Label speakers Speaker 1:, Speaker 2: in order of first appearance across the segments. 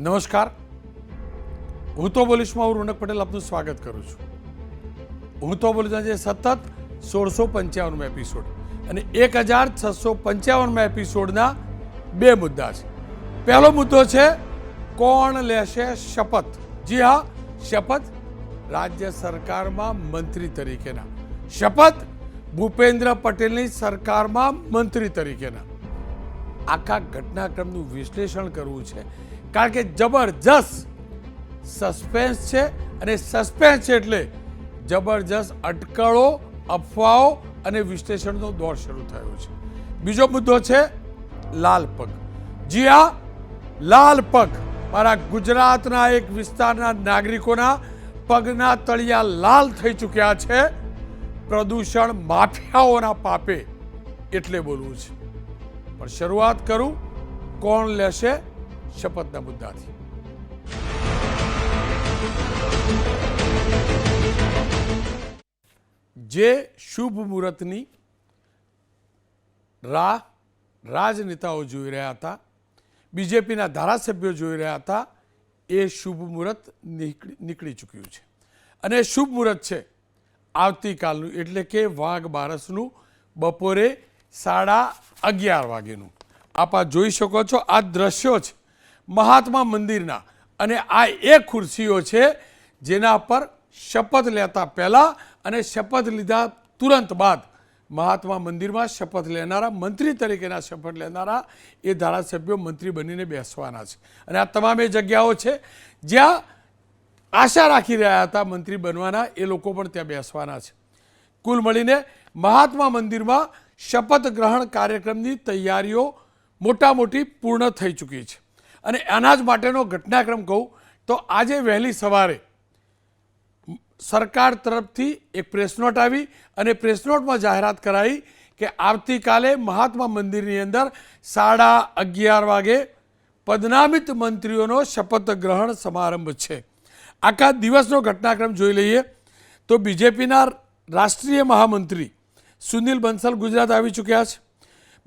Speaker 1: નમસ્કાર, હું તો બોલીશમાં હું રોનક પટેલ આપનું સ્વાગત કરું છું. હું તો બોલીશના જે સતત 1655માં એપિસોડ અને 1655માં એપિસોડના બે મુદ્દા છે. પહેલો મુદ્દો છે કોણ લેશે શપથ. જી હા, શપથ રાજ્ય સરકારમાં મંત્રી તરીકેના, શપથ ભૂપેન્દ્ર પટેલની સરકારમાં મંત્રી તરીકેના. આખા ઘટનાક્રમનું વિશ્લેષણ કરવું છે, કારણ કે જબરજસ્ત સસ્પેન્સ છે અને સસ્પેન્સ એટલે જબરજસ્ત અટકળો, અફવાઓ અને વિશ્લેષણનો દોર શરૂ થયો છે. બીજો મુદ્દો છે લાલ પગ. જી હા, લાલ પગ મારા ગુજરાતના એક વિસ્તારના નાગરિકોના પગના તળિયા લાલ થઈ ચૂક્યા છે પ્રદૂષણ માફિયાઓના પાપે, એટલે બોલવું છે. પણ શરૂઆત કરું કોણ લેશે શપથના મુદ્દાથી. જે શુભ મુહૂર્તની રાહ રાજનેતાઓ જોઈ રહ્યા હતા, બીજેપીના ધારાસભ્યો જોઈ રહ્યા હતા, એ શુભ મુહૂર્ત નીકળી ચૂક્યું છે. અને શુભ મુહૂર્ત છે આવતીકાલનું, એટલે કે વાઘ બારસનું બપોરે 11:30 વાગેનું. આપ આ જોઈ શકો છો, આ દ્રશ્યો છે મહાત્મા મંદિરના. અને આ એ ખુરશીઓ છે જેના પર શપથ લેતા પહેલાં અને શપથ લીધા તુરંત બાદ મહાત્મા મંદિરમાં શપથ લેનારા, મંત્રી તરીકેના શપથ લેનારા એ ધારાસભ્યો મંત્રી બનીને બેસવાના છે. અને આ તમામ એ જગ્યાઓ છે જ્યાં આશા રાખી રહ્યા હતા મંત્રી બનવાના, એ લોકો પણ ત્યાં બેસવાના છે. કુલ મળીને મહાત્મા મંદિરમાં શપથ ગ્રહણ કાર્યક્રમની તૈયારીઓ મોટામોટી પૂર્ણ થઈ ચૂકી છે. અને આના જ માટેનો ઘટનાક્રમ કહું તો આજે વહેલી સવારે સરકાર તરફથી એક પ્રેસ નોટ આવી અને પ્રેસ નોટમાં જાહેરાત કરાઈ કે આવતીકાલે મહાત્મા મંદિરની અંદર 11:30 વાગે પદનામિત મંત્રીઓનો શપથ ગ્રહણ સમારંભ છે. આખા દિવસનો ઘટનાક્રમ જોઈ લઈએ તો બીજેપીના રાષ્ટ્રીય મહામંત્રી સુનિલ બંસલ ગુજરાત આવી ચૂક્યા છે.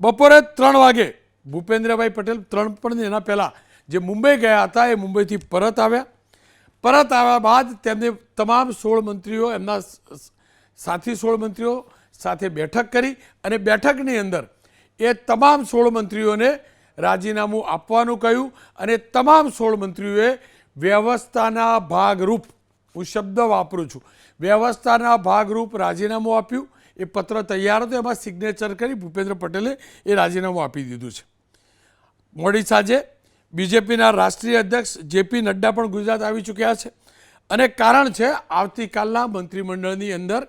Speaker 1: બપોરે 3 વાગે ભૂપેન્દ્રભાઈ પટેલ, 3 પણ એના પહેલાં જે મુંબઈ ગયા હતા એ મુંબઈથી પરત આવ્યા. પરત આવ્યા બાદ તેમને તમામ 16 મંત્રીઓ, એમના સાથી 16 મંત્રીઓ સાથે બેઠક કરી અને બેઠકની અંદર એ તમામ 16 મંત્રીઓને રાજીનામું આપવાનું કહ્યું. અને તમામ 16 મંત્રીઓએ વ્યવસ્થાના ભાગરૂપ, હું શબ્દ વાપરું છું, વ્યવસ્થાના ભાગરૂપ રાજીનામું આપ્યું. એ પત્ર તૈયાર હતો, એમાં સિગ્નેચર કરી ભૂપેન્દ્ર પટેલે એ રાજીનામું આપી દીધું છે. મોડી સાંજે બીજેપીના રાષ્ટ્રીય અધ્યક્ષ જેપી નડ્ડા પણ ગુજરાત આવી ચૂક્યા છે. અને કારણ છે આવતીકાલના મંત્રીમંડળની અંદર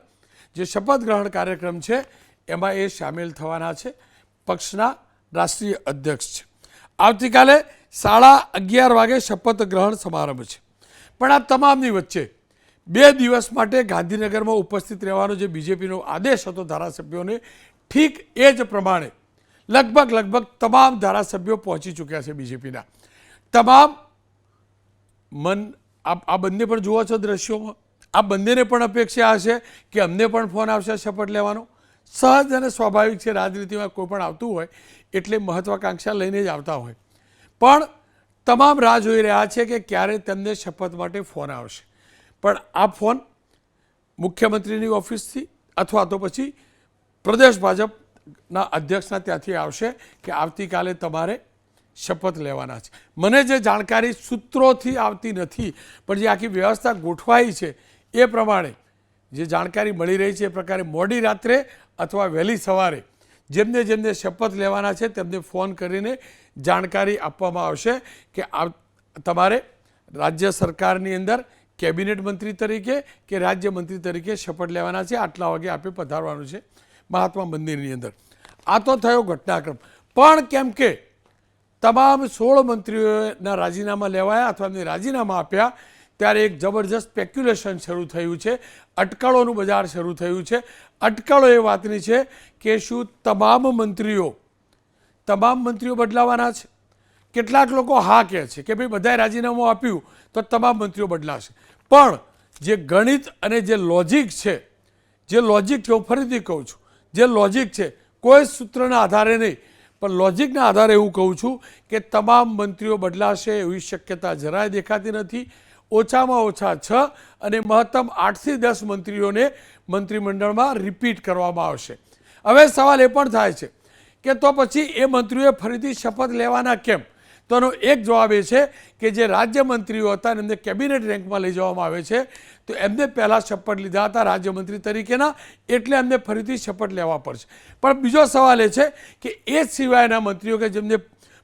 Speaker 1: જે શપથ ગ્રહણ કાર્યક્રમ છે એમાં એ સામેલ થવાના છે. પક્ષના રાષ્ટ્રીય અધ્યક્ષ છે. આવતીકાલે 11:30 વાગે શપથ ગ્રહણ સમારંભ છે. પણ આ તમામની વચ્ચે 2 દિવસ માટે ગાંધીનગરમાં ઉપસ્થિત રહેવાનો જે બીજેપીનો આદેશ હતો ધારાસભ્યોને, ઠીક એ જ પ્રમાણે લગભગ તમામ ધારાસભ્યો પહોંચી ચૂક્યા છે. બીજેપીના તમામ આ બંને પણ જુઓ છો દ્રશ્યોમાં, આ બંનેને પણ અપેક્ષા હશે કે અમને પણ ફોન આવશે શપથ લેવાનો. સહજ અને સ્વાભાવિક છે, રાજનીતિમાં કોઈ પણ આવતું હોય એટલે મહત્વાકાંક્ષા લઈને જ આવતા હોય. પણ તમામ રાહ જોઈ રહ્યા છે કે ક્યારે તેમને શપથ માટે ફોન આવશે. પણ આ ફોન મુખ્યમંત્રીની ઓફિસથી અથવા તો પછી પ્રદેશ ભાજપના અધ્યક્ષના ત્યાંથી આવશે કે આવતીકાલે તમારે શપથ લેવાના છે. મને જે જાણકારી સૂત્રોથી આવતી નથી, પણ જે આખી વ્યવસ્થા ગોઠવાઈ છે એ પ્રમાણે જે જાણકારી મળી રહી છે એ પ્રકારે મોડી રાત્રે અથવા વહેલી સવારે જેમને જેમને શપથ લેવાના છે તેમને ફોન કરીને જાણકારી આપવામાં આવશે કે તમારે રાજ્ય સરકારની અંદર કેબિનેટ મંત્રી તરીકે કે રાજ્ય મંત્રી તરીકે શપથ લેવાના છે, આટલા વાગે આપે પધારવાનું છે મહાત્મા મંદિરની અંદર. આ તો થયો ઘટનાક્રમ. પણ કેમ કે તમામ 16 મંત્રીઓના રાજીનામા લેવાયા અથવા એમને રાજીનામા આપ્યા ત્યારે એક જબરજસ્ત સ્પેક્યુલેશન શરૂ થયું છે, અટકળોનું બજાર શરૂ થયું છે. અટકળો એ વાતની છે કે શું તમામ મંત્રીઓ બદલાવાના છે? કેટલાક લોકો હા કહે છે કે ભાઈ બધાએ રાજીનામું આપ્યું તો તમામ મંત્રીઓ બદલાશે. પણ જે ગણિત અને જે લોજિક છે, હું ફરીથી કહું છું, જે લોજિક છે કોઈ સૂત્રના આધારે નહીં, પણ લોજિકના આધારે એવું કહું છું કે તમામ મંત્રીઓ બદલાશે એવી શક્યતા જરાય દેખાતી નથી. ઓછામાં ઓછા 6 અને મહત્તમ 8થી 10 મંત્રીઓને મંત્રીમંડળમાં રિપીટ કરવામાં આવશે. હવે સવાલ એ પણ થાય છે કે તો પછી એ મંત્રીઓએ ફરીથી શપથ લેવાના કેમ? તો એનો એક જવાબ એ છે કે જે રાજ્યમંત્રીઓ હતા અને એમને કેબિનેટ રેન્કમાં લઈ જવામાં આવે છે, તો એમને પહેલાં શપથ લીધા હતા રાજ્યમંત્રી તરીકેના, એટલે એમને ફરીથી શપથ લેવા પડશે. પણ બીજો સવાલ એ છે કે એ સિવાયના મંત્રીઓ કે જેમને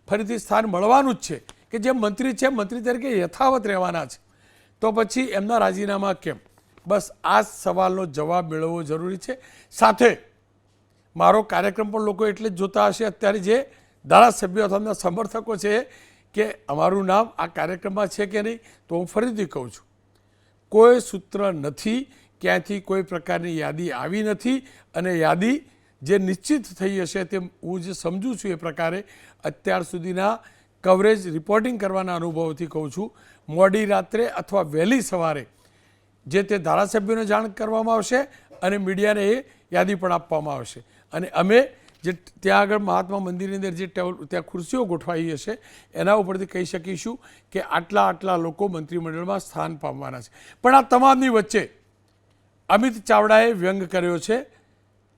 Speaker 1: ફરીથી સ્થાન મળવાનું જ છે, કે જે મંત્રી છે મંત્રી તરીકે યથાવત રહેવાના છે, તો પછી એમના રાજીનામા કેમ? બસ આ સવાલનો જવાબ મેળવવો જરૂરી છે. સાથે મારો કાર્યક્રમ પણ લોકો એટલે જ જોતા હશે અત્યારે, જે ધારાસભ્યો અથવા એમના સમર્થકો છે કે અમારું નામ આ કાર્યક્રમમાં છે કે નહીં. તો હું ફરીથી કહું છું, કોઈ સૂત્ર નથી, ક્યાંથી કોઈ પ્રકારની યાદી આવી નથી, અને યાદી જે નિશ્ચિત થઈ હશે તે હું જે સમજું છું એ પ્રકારે અત્યાર સુધીના કવરેજ રિપોર્ટિંગ કરવાના અનુભવથી કહું છું, મોડી રાત્રે અથવા વહેલી સવારે જે તે ધારાસભ્યોને જાણ કરવામાં આવશે અને મીડિયાને એ યાદી પણ આપવામાં આવશે. અને અમે જે ત્યાં આગળ મહાત્મા મંદિરની અંદર જે ત્યાં ખુરશીઓ ગોઠવાઈ હશે એના ઉપરથી કહી શકીશું કે આટલા આટલા લોકો મંત્રીમંડળમાં સ્થાન પામવાના છે. પણ આ તમામની વચ્ચે અમિત ચાવડાએ વ્યંગ કર્યો છે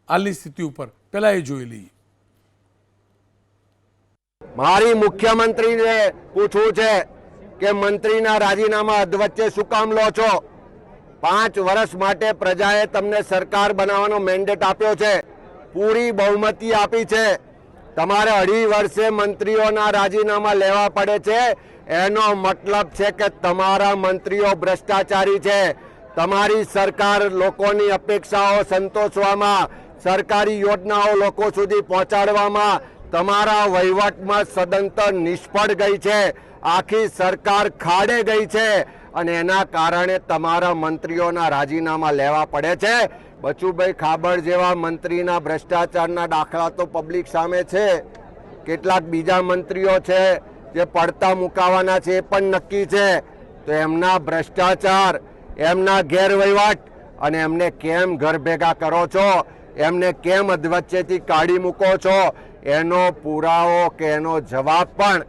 Speaker 1: હાલની સ્થિતિ ઉપર. પહેલાં એ જોઈ લઈએ.
Speaker 2: મારી મુખ્યમંત્રીને પૂછવું છે કે મંત્રીના રાજીનામા અધવચ્ચે શું કામ લો છો? 5 વર્ષ માટે પ્રજાએ તમને સરકાર બનાવવાનો મેન્ડેટ આપ્યો છે, પૂરી બહુમતી આપી છે. તમારે 2.5 વર્ષે મંત્રીઓના રાજીનામા લેવા પડે છે, એનો મતલબ છે કે તમારા મંત્રીઓ ભ્રષ્ટાચારી છે. તમારી સરકાર લોકોની અપેક્ષાઓ સંતોષવામાં, સરકારી યોજનાઓ લોકો સુધી પહોંચાડવામાં તમારા વહીવટમાં સદંતર નિષ્ફળ ગઈ છે. આખી સરકાર ખાડે ગઈ છે અને એના કારણે તમારા મંત્રીઓના રાજીનામા લેવા પડે છે. બચુભાઈ ખાબડ જેવા મંત્રીના ભ્રષ્ટાચારના દાખલા તો પબ્લિક સામે છે. કેટલાક બીજા મંત્રીઓ છે જે પડતા મુકાવાના છે એ પણ નક્કી છે. તો એમના ભ્રષ્ટાચાર, એમના ગેરવહીવટ અને એમને કેમ ઘર ભેગા કરો છો, એમને કેમ અધવચ્ચેથી કાઢી મૂકો છો, એનો પુરાવો કે એનો જવાબ પણ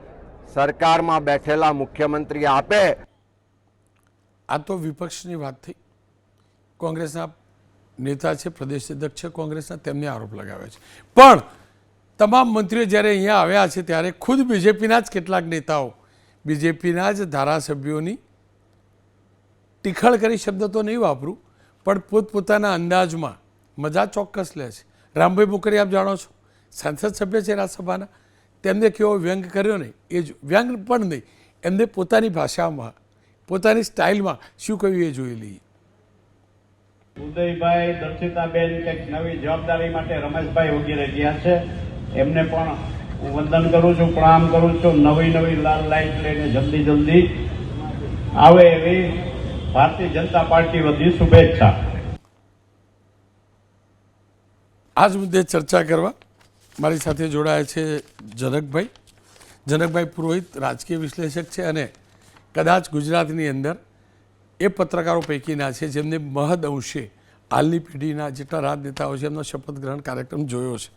Speaker 2: સરકારમાં બેઠેલા મુખ્યમંત્રી આપે.
Speaker 1: આ તો વિપક્ષની વાત થઈ. કોંગ્રેસના નેતા છે, પ્રદેશ અધ્યક્ષ છે કોંગ્રેસના, તેમને આરોપ લગાવ્યા છે. પણ તમામ મંત્રીઓ જ્યારે અહીંયા આવ્યા છે ત્યારે ખુદ બીજેપીના જ કેટલાક નેતાઓ, બીજેપીના જ ધારાસભ્યોની ટીખળ કરી શબ્દ તો નહીં વાપરું, પણ પોતપોતાના અંદાજમાં મજા ચોક્કસ લે છે. રામભાઈ મોકરી આપ જાણો છો, સંસદ સભ્ય છે રાજ્યસભાના, તેમને કેવો વ્યંગ કર્યો ને એ જ વ્યંગ પણ નહીં, એમને પોતાની ભાષામાં પોતાની સ્ટાઇલમાં શું કહ્યું એ જોઈ લઈએ.
Speaker 3: ઉદયભાઈ, દર્શિતાબેન કંઈક નવી જવાબદારી માટે રમેશભાઈ વગેરે ગયા છે, એમને પણ હું વંદન કરું છું, પ્રણામ કરું છું. નવી લાલ લાઈટ લઈને જલ્દી આવે એવી ભારતીય જનતા પાર્ટી વતી શુભેચ્છા.
Speaker 1: આ જ મુદ્દે ચર્ચા કરવા મારી સાથે જોડાયા છે જનકભાઈ પુરોહિત, રાજકીય વિશ્લેષક છે અને કદાચ ગુજરાતની અંદર એ પત્રકારો પૈકીના છે જેમને મહદ અંશે હાલની પેઢીના જેટલા રાજનેતાઓ છે એમનો શપથ ગ્રહણ કાર્યક્રમ જોયો છે.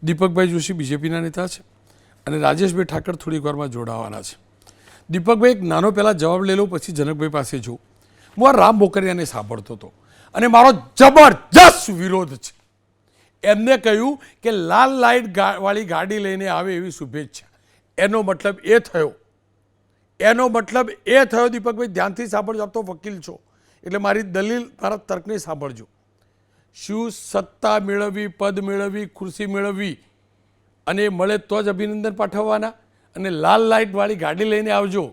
Speaker 1: દીપકભાઈ જોશી બીજેપીના નેતા છે અને રાજેશભાઈ ઠાકર થોડીક વારમાં જોડાવાના છે. દીપકભાઈ એક નાનો પહેલાં જવાબ લઈ લઉં, પછી જનકભાઈ પાસે જોઉં. હું આ રામ મોકરિયાને સાંભળતો હતો અને મારો જબરજસ્ત વિરોધ છે. એમને કહ્યું કે લાલ લાઇટ વાળી ગાડી લઈને આવે એવી શુભેચ્છા. એનો મતલબ એ થયો દીપકભાઈ, ધ્યાનથી સાંભળજો, આપ તો વકીલ છો એટલે મારી દલીલ, મારા તર્કને સાંભળજો. શું સત્તા મેળવવી, પદ મેળવવી, ખુરશી મેળવવી અને એ મળે તો જ અભિનંદન પાઠવવાના, અને લાલ લાઇટવાળી ગાડી લઈને આવજો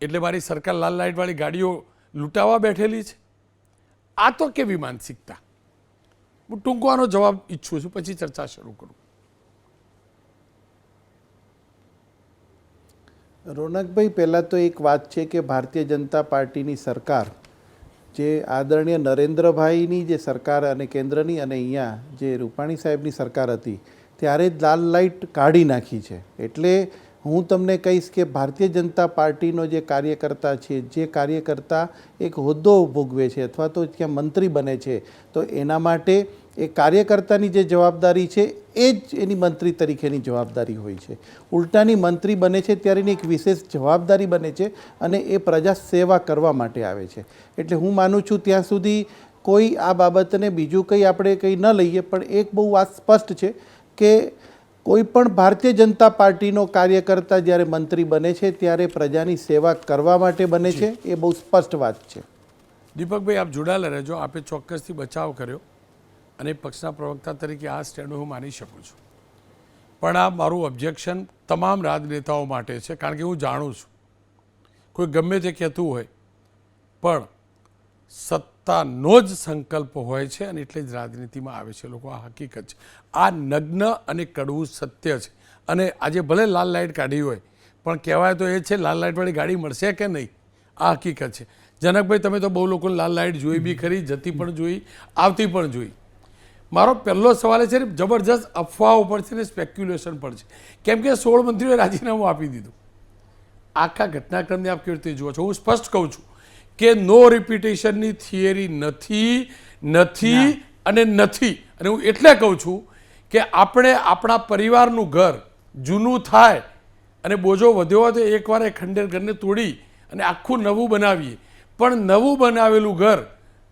Speaker 1: એટલે મારી સરકાર લાલ લાઇટવાળી ગાડીઓ લૂંટાવા બેઠેલી છે? આ તો કેવી માનસિકતા? હું ટૂંકવાનો જવાબ ઈચ્છું છું, પછી ચર્ચા શરૂ કરું.
Speaker 4: રોનકભાઈ, પહેલાં તો એક વાત છે કે ભારતીય જનતા પાર્ટીની સરકાર, જે આદરણીય નરેન્દ્રભાઈની જે સરકાર અને કેન્દ્રની અને અહીંયા જે રૂપાણી સાહેબની સરકાર હતી ત્યારે જ લાલ લાઇટ કાઢી નાખી છે. એટલે હું તમને કહીશ કે ભારતીય જનતા પાર્ટીનો જે કાર્યકર્તા છે, જે કાર્યકર્તા એક હોદ્દો ભોગવે છે અથવા તો ત્યાં મંત્રી બને છે, તો એના માટે એ કાર્યકર્તાની જે જવાબદારી છે એ જ એની મંત્રી તરીકેની જવાબદારી હોય છે. ઉલટાની મંત્રી બને છે ત્યારે એની એક વિશેષ જવાબદારી બને છે અને એ પ્રજા સેવા કરવા માટે આવે છે. એટલે હું માનું છું ત્યાં સુધી કોઈ આ બાબતને બીજું કંઈ આપણે કંઈ ન લઈએ, પણ એક બહુ વાત સ્પષ્ટ છે કે કોઈ પણ ભારતીય જનતા પાર્ટીનો કાર્યકર્તા જ્યારે મંત્રી બને છે ત્યારે પ્રજાની સેવા કરવા માટે બને છે. એ બહુ સ્પષ્ટ વાત છે.
Speaker 1: દીપકભાઈ, આપ જોડાયેલા રહેજો. આપે ચોક્કસથી બચાવ કર્યો અને પક્ષના પ્રવક્તા તરીકે આ સ્ટેન્ડ હું માની શકું છું. પણ આ મારું ઓબ્જેક્શન તમામ રાજનેતાઓ માટે છે, કારણ કે હું જાણું છું કોઈ ગમે તે કહેતું હોય પણ સત્તાનો જ સંકલ્પ હોય છે અને એટલે જ રાજનીતિમાં આવે છે લોકો. આ હકીકત છે, આ નગ્ન અને કડવું સત્ય છે. અને આજે ભલે લાલ લાઇટ કાઢી હોય પણ કહેવાય તો એ છે લાલ લાઇટવાળી ગાડી મળશે કે નહીં, આ હકીકત છે. જનકભાઈ, તમે તો બહુ લોકોને લાલ લાઇટ જોઈ બી ખરી, જતી પણ જોઈ, આવતી પણ જોઈ. મારો પહેલો સવાલ એ છે ને, જબરજસ્ત અફવાઓ પર છે ને સ્પેક્યુલેશન પર છે, કેમ કે 16 મંત્રીઓએ રાજીનામું આપી દીધું. આખા ઘટનાક્રમને આપ કેવી રીતે જુઓ છો? હું સ્પષ્ટ કહું છું કે નો રિપીટેશનની થિયરી નથી અને નથી. અને હું એટલે કહું છું કે આપણે આપણા પરિવારનું ઘર જૂનું થાય અને બોજો વધ્યો હોય તો એકવાર એ ખંડેર ઘરને તોડી અને આખું નવું બનાવીએ. પણ નવું બનાવેલું ઘર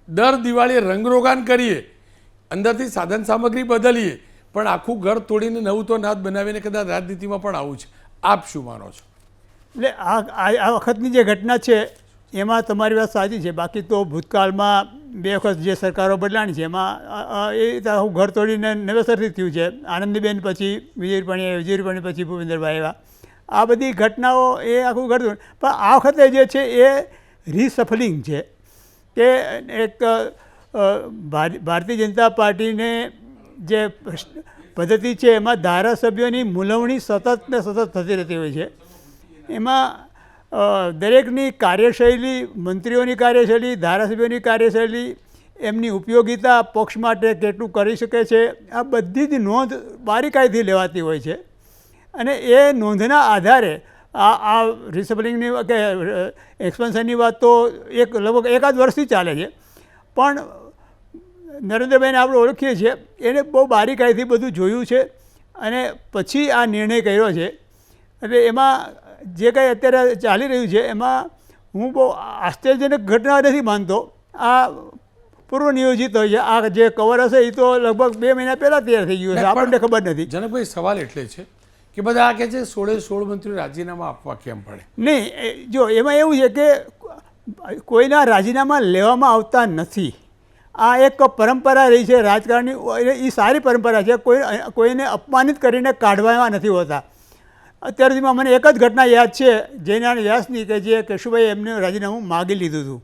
Speaker 1: દર દિવાળીએ રંગરોગાન કરીએ, અંદરથી સાધન સામગ્રી બદલીએ, પણ આખું ઘર તોડીને નવું તો ના જ બનાવીને કદાચ રાજનીતિમાં પણ આવું છે. આપ શું માનો છો?
Speaker 5: એટલે આ વખતની જે ઘટના છે એમાં તમારી વાત સાચી છે. બાકી તો ભૂતકાળમાં 2 વખત જે સરકારો બદલાણી છે એમાં એ આખું ઘર તોડીને નવેસરથી થયું છે. આનંદીબેન પછી વિજય રૂપાણી પછી ભૂપેન્દ્રભાઈ આવ્યા. આ બધી ઘટનાઓ એ આખું ઘર તોડ. પણ આ વખતે જે છે એ રીસફલિંગ છે કે એક ભારતીય જનતા પાર્ટીને જે પદ્ધતિ છે એમાં ધારાસભ્યોની મૂલવણી સતત ને સતત થતી રહેતી હોય છે. એમાં દરેકની કાર્યશૈલી, મંત્રીઓની કાર્યશૈલી, ધારાસભ્યોની કાર્યશૈલી, એમની ઉપયોગિતા પક્ષ માટે કેટલું કરી શકે છે, આ બધી જ નોંધ બારીકાઈથી લેવાતી હોય છે. અને એ નોંધના આધારે આ રિસફલિંગની કે એક્સપેન્શનની વાત તો લગભગ એકાદ વર્ષથી ચાલે છે. પણ નરેન્દ્રભાઈને આપણે ઓળખીએ છીએ, એને બહુ બારીકાઈથી બધું જોયું છે અને પછી આ નિર્ણય કર્યો છે. એટલે એમાં જે કંઈ અત્યારે ચાલી રહ્યું છે એમાં હું બહુ આશ્ચર્યજનક ઘટના નથી માનતો. આ પૂર્વ નિયોજિત હોય છે. આ જે કવર હશે એ તો લગભગ 2 મહિના પહેલાં તૈયાર થઈ ગયું હશે, આપણને ખબર નથી.
Speaker 1: જનકભાઈ, સવાલ એટલે છે કે બધા આ કહે છે 16 મંત્રીઓ રાજીનામા આપવા કેમ પડે?
Speaker 5: નહીં, જો એમાં એવું છે કે કોઈના રાજીનામા લેવામાં આવતા નથી. આ એક પરંપરા રહી છે રાજકારણની. એ સારી પરંપરા છે. કોઈને અપમાનિત કરીને કાઢવામાં નથી હોતા. અત્યાર સુધીમાં મને એક જ ઘટના યાદ છે, જયનારાયણ વ્યાસની, કે જે કેશુભાઈ એમને રાજીનામું માગી લીધું હતું.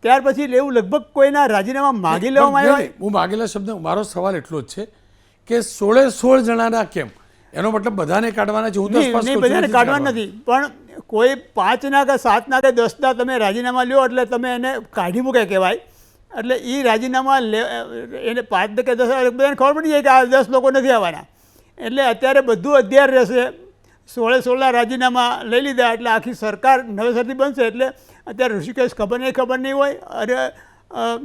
Speaker 5: ત્યાર પછી એવું લગભગ કોઈના રાજીનામા માગી લેવામાં આવ્યા.
Speaker 1: હું માગેલા શબ્દ, મારો સવાલ એટલો જ છે કે 16 જણાના કેમ? એનો મતલબ બધાને કાઢવાના છે? હું તો સ્પષ્ટ કહું છું
Speaker 5: બધાને કાઢવાના નથી, પણ કોઈ 5ના કે 7ના કે 10ના તમે રાજીનામા લ્યો એટલે તમે એને કાઢી મૂકે કહેવાય. એટલે એ રાજીનામા એને 5 કે 10 બધાને ખબર પડી જાય કે આ 10 લોકો નથી આવવાના. એટલે અત્યારે બધું અધ્યાર રહેશે. 16 રાજીનામા લઈ લીધા એટલે આખી સરકાર નવેસરથી બનશે. એટલે અત્યારે ઋષિકેશ ખબર નહીં હોય, અને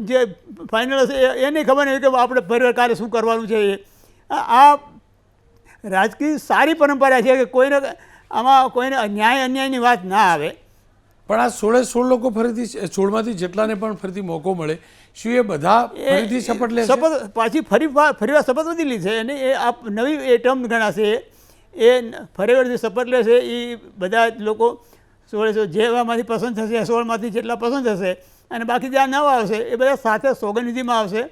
Speaker 5: જે ફાઇનલ હશે એને ખબર નહીં કે આપણે ફરી કાલે શું કરવાનું છે. આ રાજકીય સારી પરંપરા છે કે આમાં કોઈને અન્યાયની વાત ના આવે.
Speaker 1: પણ આ 16 લોકો ફરીથી 16માંથી જેટલાને પણ ફરીથી મોકો મળે, શું એ બધા ફરીથી શપથ લે?
Speaker 5: શપથ પાછી ફરીવાર શપથ વધી લીધી છે અને એ આ નવી એ ટર્મ ગણાશે. એ ફરીવારથી શપથ લેશે. એ બધા જ લોકો 16 જેવામાંથી પસંદ થશે, 16માંથી જેટલા પસંદ થશે અને બાકી જ્યાં નવા આવશે એ બધા સાથે સોગંદવિધિમાં આવશે.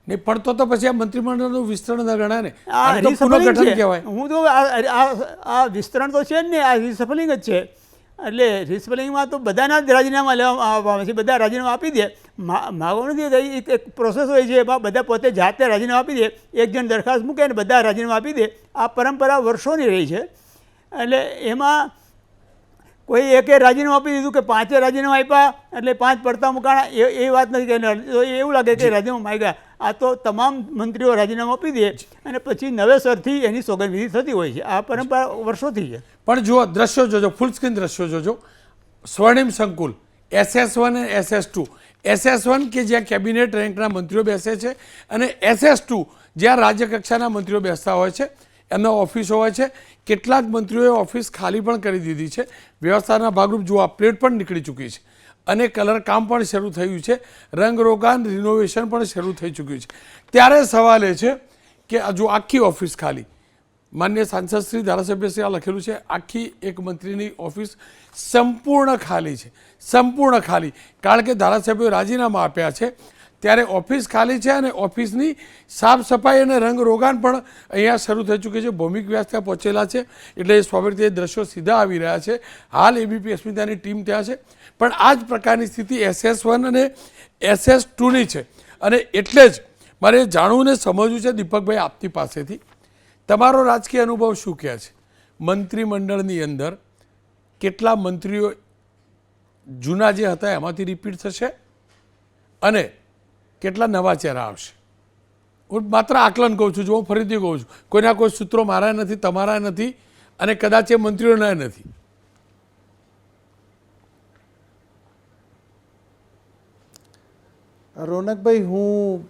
Speaker 1: નહીં, પણ તો પછી આ મંત્રીમંડળનું વિસ્તરણ ના ગણાય ને?
Speaker 5: આ
Speaker 1: તો પુનઃગઠન કહેવાય.
Speaker 5: હું તો આ વિસ્તરણ તો છે જ ને, આ રિસફલિંગ જ છે. એટલે રિસફલિંગમાં તો બધાના જ રાજીનામા લેવામાં આવે છે. બધા રાજીનામા આપી દે, માગવાનું નથી. એક પ્રોસેસ હોય છે, એમાં બધા પોતે જાતે રાજીનામા આપી દે. એક જણ દરખાસ્ત મૂકે અને બધા રાજીનામા આપી દે. આ પરંપરા વર્ષોની રહી છે. એટલે એમાં કોઈ એકે રાજીનામું આપી દીધું કે 5 રાજીનામા આપ્યા એટલે 5 પડતા મુકાણા, એ વાત નથી. કે એવું લાગે કે રાજીનામું માગ્યા. આ તો તમામ મંત્રીઓ રાજીનામું આપી દે અને પછી નવેસરથી એની સોગંદવિધિ થતી હોય છે. આ પરંપરા વર્ષોથી છે.
Speaker 1: પણ જુઓ, દ્રશ્યો જોજો, ફૂલ સ્ક્રીન દ્રશ્યો જોજો. સ્વર્ણિમ સંકુલ SS1 અને SS2 SS1 કે જ્યાં કેબિનેટ રેન્કના મંત્રીઓ બેસે છે, અને SS2 જ્યાં રાજ્ય કક્ષાના મંત્રીઓ બેસતા હોય છે, એમના ઓફિસો હોય છે. કેટલાક મંત્રીઓએ ઓફિસ ખાલી પણ કરી દીધી છે. વ્યવસ્થાના ભાગરૂપ જો આ પ્લેટ પણ નીકળી ચૂકી છે અને કલર કામ પણ શરૂ થયું છે, રંગરોગાન રિનોવેશન પણ શરૂ થઈ ચૂક્યું છે. ત્યારે સવાલ એ છે કે જો આખી ઓફિસ ખાલી, માન્ય સાંસદ શ્રી ધારાસભ્યશ્રી આ લખેલું છે, આખી એક મંત્રીની ઓફિસ સંપૂર્ણ ખાલી છે, સંપૂર્ણ ખાલી. કારણ કે ધારાસભ્યોએ રાજીનામા આપ્યા છે ત્યારે ઓફિસ ખાલી છે અને ઓફિસની સાફ સફાઈ અને રંગરોગાન પણ અહીંયા શરૂ થઈ ચૂકી છે. ભૌમિક વ્યાસ ત્યાં પહોંચેલા છે એટલે સ્વાભાવિક રીતે દ્રશ્યો સીધા આવી રહ્યા છે. હાલ એબીપી અસ્મિતાની ટીમ ત્યાં છે, પણ આ જ પ્રકારની સ્થિતિ SS1 અને SS2ની છે. અને એટલે જ મારે જાણવું ને સમજવું છે દીપકભાઈ આપની પાસેથી, તમારો રાજકીય અનુભવ શું કહે છે? મંત્રીમંડળની અંદર કેટલા મંત્રીઓ જૂના જે હતા એમાંથી રિપીટ થશે અને કેટલા નવા ચહેરા આવશે? હું માત્ર આકલન કહું છું, જો હું ફરીથી કહું છું, કોઈના કોઈ સૂત્રો મારા નથી, તમારા નથી અને કદાચ એ મંત્રીઓના નથી.
Speaker 4: રોનકભાઈ, હું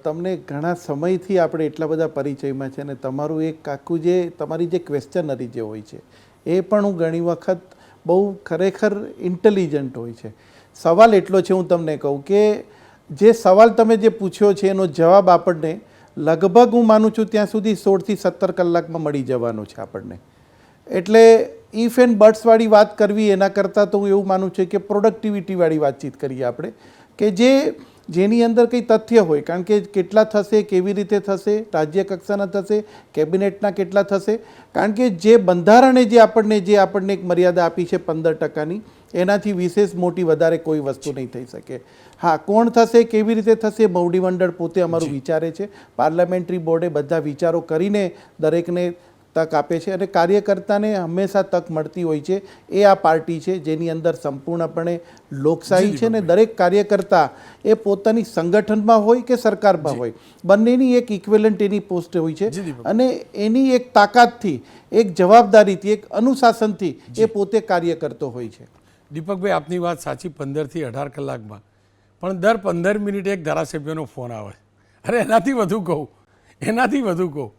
Speaker 4: તમને ઘણા સમયથી આપણે એટલા બધા પરિચયમાં છે અને તમારું એક આખું જે તમારી જે ક્વેશ્ચનરી જે હોય છે એ પણ હું ઘણી વખત બહુ ખરેખર ઇન્ટેલિજન્ટ હોય છે. સવાલ એટલો છે, હું તમને કહું કે જે સવાલ તમે જે પૂછ્યો છે એનો જવાબ આપણને લગભગ હું માનું છું ત્યાં સુધી 16 થી 17 કલાકમાં મળી જવાનો છે આપણને. એટલે ઇફ એન્ડ બટ્સવાળી વાત કરવી એના કરતાં તો હું એવું માનું છું કે પ્રોડક્ટિવિટીવાળી વાતચીત કરીએ આપણે, કે જેની અંદર કંઈ તથ્ય હોય. કારણ કે કેટલા થશે, કેવી રીતે થશે, રાજ્ય કક્ષાના થશે, કેબિનેટના કેટલા થશે. કારણ કે જે બંધારણે જે આપણને એક મર્યાદા આપી છે 15%ની, એનાથી વિશેષ મોટી વધારે કોઈ વસ્તુ નહીં થઈ શકે. હા, કોણ થશે, કેવી રીતે થશે, મોવડી મંડળ પોતે અમારું વિચારે છે. પાર્લામેન્ટરી બોર્ડે બધા વિચારો કરીને દરેકને તક આપે છે અને કાર્યકર્તાને હંમેશા તક મળતી હોય છે. એ આ પાર્ટી છે જેની અંદર સંપૂર્ણપણે લોકશાહી છે ને દરેક કાર્યકર્તા એ પોતાની સંગઠનમાં હોય કે સરકારમાં હોય, બંનેની એક ઇક્વેલન્ટ એની પોસ્ટ હોય છે અને એની એક તાકાતથી, એક જવાબદારીથી, એક અનુશાસનથી એ પોતે કાર્ય કરતો હોય છે.
Speaker 1: દીપકભાઈ, આપની વાત સાચી, 15 થી 18 કલાકમાં, પણ દર 15 મિનિટે એક ધારાસભ્યનો ફોન આવે. અરે એનાથી વધુ કહું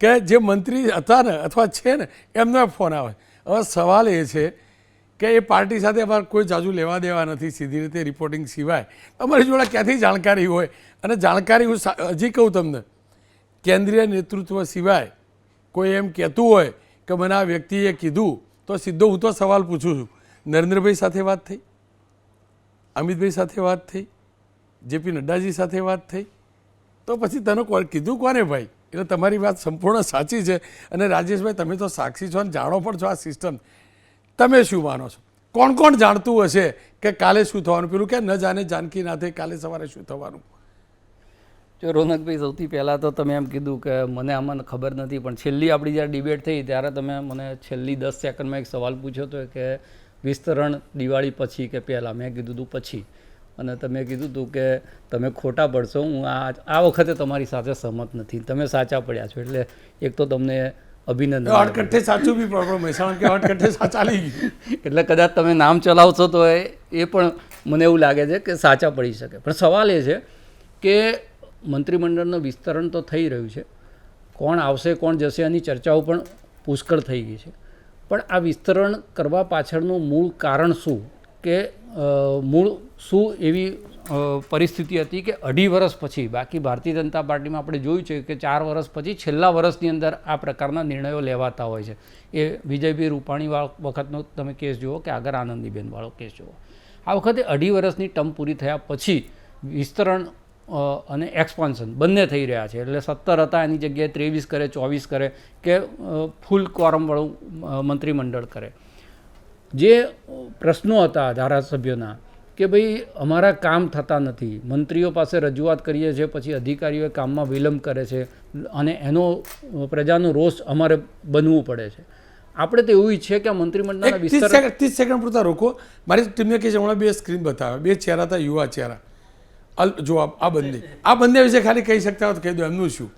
Speaker 1: કે જે મંત્રી હતા ને અથવા છે ને એમનો ફોન આવે. હવે સવાલ એ છે કે એ પાર્ટી સાથે અમારે કોઈ જાજુ લેવા દેવા નથી સીધી રીતે રિપોર્ટિંગ સિવાય. અમારી જોડે ક્યાંથી જાણકારી હોય? અને જાણકારી હું હજી કહું તમને, કેન્દ્રીય નેતૃત્વ સિવાય કોઈ એમ કહેતું હોય કે મને આ વ્યક્તિએ કીધું તો સીધો હું તો સવાલ પૂછું છું, નરેન્દ્રભાઈ સાથે વાત થઈ, અમિતભાઈ સાથે વાત થઈ, જેપી નડ્ડાજી સાથે વાત થઈ, તો પછી તને કીધું કોને ભાઈ? એટલે તમારી વાત સંપૂર્ણ સાચી છે. અને રાજેશભાઈ, તમે તો સાક્ષી છો અને જાણો પણ છો આ સિસ્ટમ. તમે શું માનો છો? કોણ કોણ જાણતું હશે કે કાલે શું થવાનું? પેલું કે ન જાણે જાનકી ના થઈ, કાલે સવારે શું થવાનું?
Speaker 6: જો રોનકભાઈ, સૌથી પહેલાં તો તમે એમ કીધું કે મને આમાં ખબર નથી, પણ છેલ્લી આપણી જ્યારે ડિબેટ થઈ ત્યારે તમે મને છેલ્લી 10 સેકન્ડમાં એક સવાલ પૂછ્યો હતો કે વિસ્તરણ દિવાળી પછી કે પહેલાં. મેં કીધું હતું પછી, અને તમે કીધું હતું કે તમે ખોટા પડશો. હું આ વખતે તમારી સાથે સહમત નથી, તમે સાચા પડ્યા છો. એટલે એક તો તમને અભિનંદન.
Speaker 1: અડકઠે સાચું બી પ્રોબ્લેમ મહેસાણા કે અડકઠે ચાલી ગયું.
Speaker 6: એટલે કદાચ તમે નામ ચલાવશો તો એ પણ મને એવું લાગે છે કે સાચા પડી શકે. પણ સવાલ એ છે કે મંત્રીમંડળનું વિસ્તરણ તો થઈ રહ્યું છે, કોણ આવશે કોણ જશે એની ચર્ચાઓ પણ પુષ્કળ થઈ ગઈ છે. પણ આ વિસ્તરણ કરવા પાછળનું મૂળ કારણ શું, કે મૂળ શું એવી પરિસ્થિતિ હતી કે 2.5 વર્ષ પછી, બાકી ભારતીય જનતા પાર્ટીમાં આપણે જોયું છે કે 4 વર્ષ પછી છેલ્લા વર્ષની અંદર આ પ્રકારના નિર્ણયો લેવાતા હોય છે. એ વિજયભાઈ રૂપાણી વખતનો તમે કેસ જુઓ કે આગળ આનંદીબેન વાળો કેસ જુઓ. આ વખતે 2.5 વર્ષની ટર્મ પૂરી થયા પછી વિસ્તરણ અને એક્સપાન્શન બંને થઈ રહ્યા છે. એટલે 17 હતા એની જગ્યાએ 23 કરે, 24 કરે કે ફૂલ ક્વોરમવાળું મંત્રીમંડળ કરે. જે પ્રશ્નો હતા ધારાસભ્યોના કે ભાઈ અમારા કામ થતા નથી, મંત્રીઓ પાસે રજૂઆત કરીએ છીએ પછી અધિકારીઓ કામમાં વિલંબ કરે છે અને એનો પ્રજાનો રોષ અમારે બનવું પડે છે. આપણે તો એવું ઈચ્છીએ કે આ મંત્રીમંડળના વિસ્તાર
Speaker 1: 30 સેકન્ડ પૂરતા રોકો. મારી ટીમને કે હમણાં 2 સ્ક્રીન બતાવે, 2 ચહેરા હતા, યુવા ચહેરા. જો આ બંને વિશે ખાલી કહી શકતા હોય તો કહી દો, એમનું શું?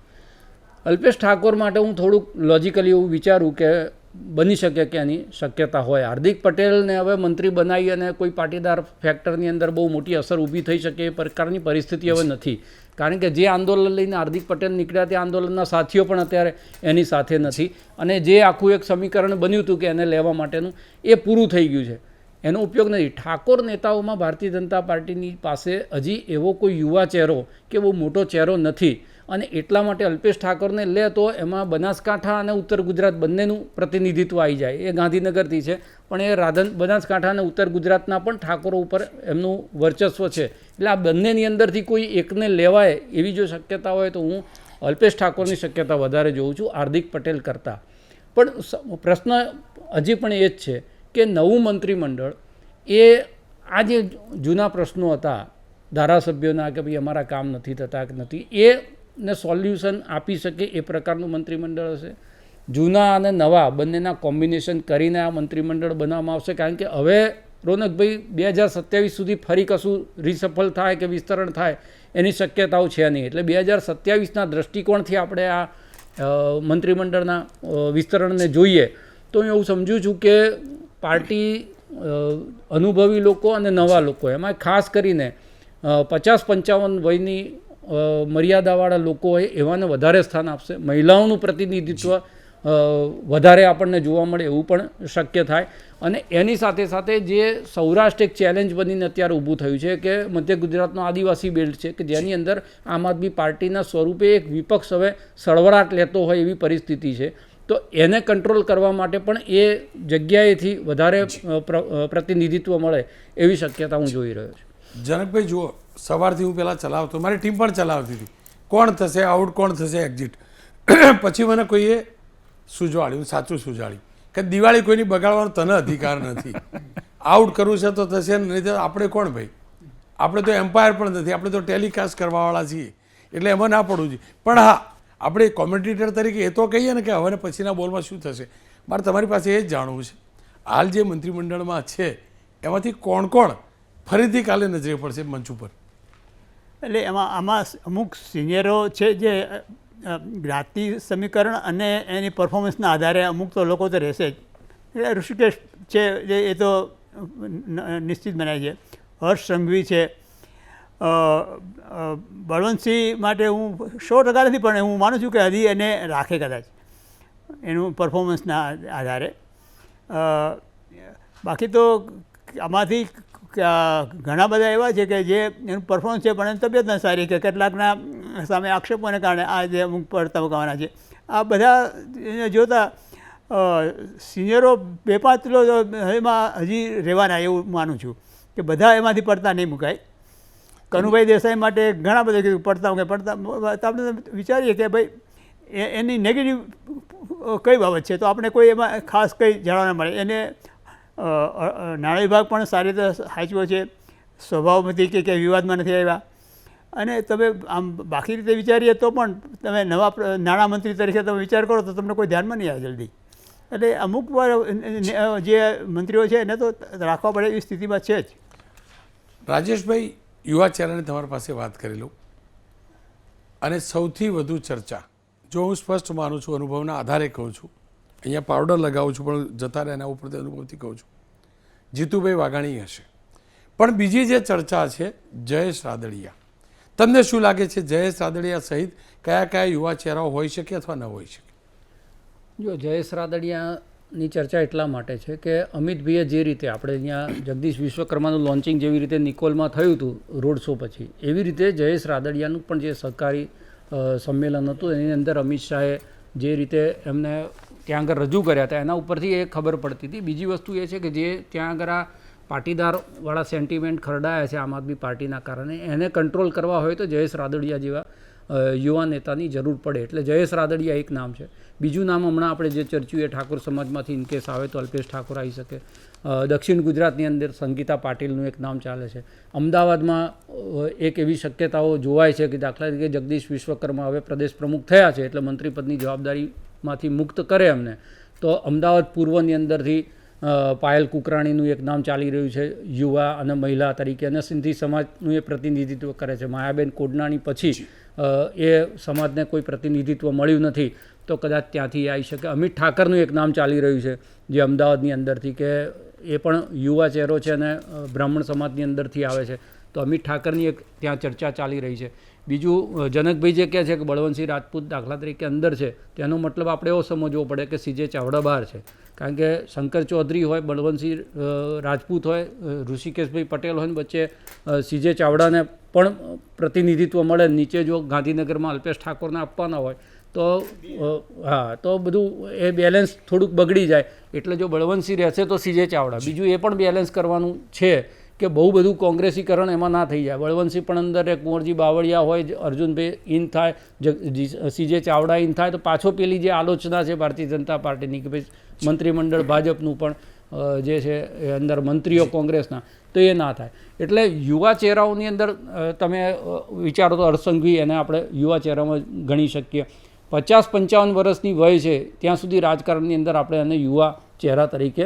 Speaker 6: અલ્પેશ ઠાકોર માટે હું થોડુંક લોજિકલી એવું વિચારું કે બની શકે કે એની શક્યતા હોય. હાર્દિક પટેલને હવે મંત્રી બનાવી અને કોઈ પાટીદાર ફેક્ટરની અંદર બહુ મોટી અસર ઊભી થઈ શકે એ પ્રકારની પરિસ્થિતિ હવે નથી. કારણ કે જે આંદોલન લઈને હાર્દિક પટેલ નીકળ્યા તે આંદોલનના સાથીઓ પણ અત્યારે એની સાથે નથી, અને જે આખું એક સમીકરણ બન્યું હતું કે એને લેવા માટેનું એ પૂરું થઈ ગયું છે, એનો ઉપયોગ નથી. ઠાકોર નેતાઓમાં ભારતીય જનતા પાર્ટીની પાસે હજી એવો કોઈ યુવા ચહેરો કે બહુ મોટો ચહેરો નથી, અને એટલા માટે અલ્પેશ ઠાકોરને લે તો એમાં બનાસકાંઠા અને ઉત્તર ગુજરાત બંનેનું પ્રતિનિધિત્વ આવી જાય. એ ગાંધીનગરથી છે, પણ એ બનાસકાંઠા અને ઉત્તર ગુજરાતના પણ ઠાકોરો ઉપર એમનું વર્ચસ્વ છે. એટલે આ બંનેની અંદરથી કોઈ એકને લેવાય એવી જો શક્યતા હોય તો હું અલ્પેશ ઠાકોરની શક્યતા વધારે જોઉં છું હાર્દિક પટેલ કરતાં. પણ પ્રશ્ન હજી પણ એ જ છે કે નવું મંત્રીમંડળ એ આ જે જૂના પ્રશ્નો હતા ધારાસભ્યોના કે ભાઈ અમારા કામ નથી થતા કે નથી, એને સોલ્યુશન આપી શકે એ પ્રકારનું મંત્રીમંડળ હશે. જૂના અને નવા બંનેના કોમ્બિનેશન કરીને આ મંત્રીમંડળ બનાવવામાં આવશે. કારણ કે હવે રોનકભાઈ 2027 સુધી ફરી કશું રિસફલ થાય કે વિસ્તરણ થાય એની શક્યતાઓ છે નહીં. એટલે 2027ના દૃષ્ટિકોણથી આપણે આ મંત્રીમંડળના વિસ્તરણને જોઈએ તો હું એવું સમજું છું કે પાર્ટી અનુભવી લોકો અને નવા લોકો, એમાં ખાસ કરીને 50-55 વયની મર્યાદાવાળા લોકો હોય એવાને વધારે સ્થાન આપશે. મહિલાઓનું પ્રતિનિધિત્વ વધારે આપણને જોવા મળે એવું પણ શક્ય થાય. અને એની સાથે સાથે જે સૌરાષ્ટ્ર એક ચેલેન્જ બનીને અત્યારે ઊભું થયું છે કે મધ્ય ગુજરાતનો આદિવાસી બેલ્ટ છે કે જેની અંદર આમ આદમી પાર્ટીના સ્વરૂપે એક વિપક્ષ હવે સળવળાટ લેતો હોય એવી પરિસ્થિતિ છે. તો એને કંટ્રોલ કરવા માટે પણ એ જગ્યાએથી વધારે પ્રતિનિધિત્વ મળે એવી શક્યતા હું જોઈ રહ્યો છું.
Speaker 1: જનકભાઈ જુઓ, સવારથી હું પહેલાં ચલાવતો, મારી ટીમ પણ ચલાવતી હતી, કોણ થશે આઉટ, કોણ થશે એક્ઝિટ. પછી મને કોઈએ સુજવાળ્યું, સાચું સુજાળ્યું કે દિવાળી કોઈની બગાડવાનો તને અધિકાર નથી. આઉટ કરવું છે તો થશે, નહીં તો આપણે કોણ ભાઈ, આપણે તો એમ્પાયર પણ નથી, આપણે તો ટેલિકાસ્ટ કરવાવાળા છીએ, એટલે એમાં ના પડવું જોઈએ. પણ હા, આપણે કોમેન્ટેટર તરીકે એ તો કહીએ ને કે હવે પછીના બોલમાં શું થશે. મારે તમારી પાસે એ જ જાણવું છે, હાલ જે મંત્રીમંડળમાં છે એમાંથી કોણ કોણ ફરીથી કાલે નજરે પડશે મંચ ઉપર?
Speaker 5: એટલે આમાં અમુક સિનિયરો છે જે જ્ઞાતિ સમીકરણ અને એની પરફોર્મન્સના આધારે અમુક તો લોકો તો રહેશે જ. એટલે ઋષિકેશ છે એ તો નિશ્ચિત બનાય છે. હર્ષ સંઘવી છે, બળવંતસિંહ માટે હું 100% નથી, પણ હું માનું છું કે હજી એને રાખે કદાચ એનું પરફોર્મન્સના આધારે. બાકી તો આમાંથી ઘણા બધા એવા છે કે જે એનું પરફોર્મન્સ છે પણ એની તબિયત ન સારી, કે કેટલાકના સામે આક્ષેપોને કારણે આ જે અમુક પડતા મુકાવાના છે. આ બધા એને જોતાં સિનિયરો 2-5 એમાં હજી રહેવાના એવું માનું છું કે બધા એમાંથી પડતા નહીં મુકાય. કનુભાઈ દેસાઈ માટે ઘણા બધા કીધું પડતા આપણે વિચારીએ કે ભાઈ એની નેગેટિવ કઈ બાબત છે, તો આપણે કોઈ એમાં ખાસ કંઈ જાણવા ન મળે. એને નાણાં વિભાગ પણ સારી રીતે સાચવો છે, સ્વભાવમાંથી કે વિવાદમાં નથી આવ્યા. અને તમે આમ બાકી રીતે વિચારીએ તો પણ તમે નવા નાણામંત્રી તરીકે તમે વિચાર કરો તો તમને કોઈ ધ્યાનમાં નહીં આવે જલ્દી. એટલે અમુક વાર જે મંત્રીઓ છે એને તો રાખવા પડે એવી સ્થિતિમાં છે જ.
Speaker 1: રાજેશભાઈ, યુવા ચહેરાની તમારી પાસે વાત કરી લઉં, અને સૌથી વધુ ચર્ચા, જો હું સ્પષ્ટ માનું છું, અનુભવના આધારે કહું છું, અહીંયા પાવડર લગાવું છું પણ જતા રહે એના ઉપરથી અનુભવથી કહું છું, જીતુભાઈ વાઘાણી હશે. પણ બીજી જે ચર્ચા છે જયેશ રાદડિયા, તમને શું લાગે છે જયેશ રાદડિયા સહિત કયા કયા યુવા ચહેરાઓ હોઈ શકે અથવા ન હોઈ શકે?
Speaker 6: જો જયેશ રાદડિયાની ચર્ચા એટલા માટે છે કે અમિતભાઈએ જે રીતે આપણે અહીંયા જગદીશ વિશ્વકર્માનું લોન્ચિંગ જેવી રીતે નિકોલમાં થયું હતું રોડ શો પછી, એવી રીતે જયેશ રાદડિયાનું પણ જે સહકારી સંમેલન હતું એની અંદર અમિત શાહે જે રીતે એમને ત્યાં આગળ રજૂ કર્યા હતા એના ઉપરથી એ ખબર પડતી હતી. બીજી વસ્તુ એ છે કે જે ત્યાં આગળ આ પાટીદારવાળા સેન્ટિમેન્ટ ખરડાયા છે આમ આદમી પાર્ટીના કારણે, એને કંટ્રોલ કરવા હોય તો જયેશ રાદડિયા જેવા યુવા નેતાની જરૂર પડે. એટલે જયેશ રાદડિયા એક નામ છે. બીજું નામ હમણાં આપણે જે ચર્ચ્યું એ ઠાકોર સમાજમાંથી ઇનકેસ આવે તો અલ્પેશ ઠાકોર આવી શકે. દક્ષિણ ગુજરાતની અંદર સંગીતા પાટીલનું એક નામ ચાલે છે. અમદાવાદમાં એક એવી શક્યતાઓ જોવાય છે કે દાખલા તરીકે જગદીશ વિશ્વકર્મા હવે પ્રદેશ પ્રમુખ થયા છે એટલે મંત્રીપદની જવાબદારીમાંથી મુક્ત કરે એમને, તો અમદાવાદ પૂર્વની અંદરથી પાયલ કુકરાણીનું એક નામ ચાલી રહ્યું છે યુવા અને મહિલા તરીકે, અને સિંધી સમાજનું એ પ્રતિનિધિત્વ કરે છે. માયાબેન કોડનાણી પછી એ સમાજને કોઈ પ્રતિનિધિત્વ મળ્યું નથી તો કદાચ ત્યાંથી આવી શકે. અમિત ઠાકરનું એક નામ ચાલી રહ્યું છે જે અમદાવાદની અંદરથી, કે એ પણ યુવા ચહેરો છે અને બ્રાહ્મણ સમાજની અંદરથી આવે છે, તો અમિત ઠાકરની એક ત્યાં ચર્ચા ચાલી રહી છે. બીજું જનકભાઈ જે કહે છે કે બળવંતસિંહ રાજપૂત દાખલા તરીકે અંદર છે, તેનો મતલબ આપણે એવો સમજવો પડે કે સીજે ચાવડા બહાર છે. કારણ કે શંકર ચૌધરી હોય, બળવંતસિંહ રાજપૂત હોય, ઋષિકેશભાઈ પટેલ હોય ને વચ્ચે સીજે ચાવડાને પણ પ્રતિનિધિત્વ મળે, નીચે જો ગાંધીનગરમાં અલ્પેશ ઠાકોરને આપવાના હોય તો હા, તો બધું એ બેલેન્સ થોડુંક બગડી જાય. એટલે જો બળવંતસિંહ રહેશે તો સીજે ચાવડા. બીજું એ પણ બેલેન્સ કરવાનું છે કે બહુ બધું કોંગ્રેસીકરણ એમાં ના થઈ જાય. બળવંતસિંહ પણ અંદર એક કુંવરજી બાવળિયા હોય, અર્જુનભાઈ ઇન થાય, સીજે ચાવડા ઇન થાય તો પાછો પેલી જે આલોચના છે ભારતીય જનતા પાર્ટીની કે ભાઈ મંત્રીમંડળ ભાજપનું પણ જે છે એ અંદર મંત્રીઓ કોંગ્રેસના, તો એ ના થાય. એટલે યુવા ચહેરાઓની અંદર તમે વિચારો તો હર્ષસંઘવી એને આપણે યુવા ચહેરામાં ગણી શકીએ. 50-55 વર્ષની વય છે ત્યાં સુધી રાજકારણની અંદર આપણે એને યુવા ચહેરા તરીકે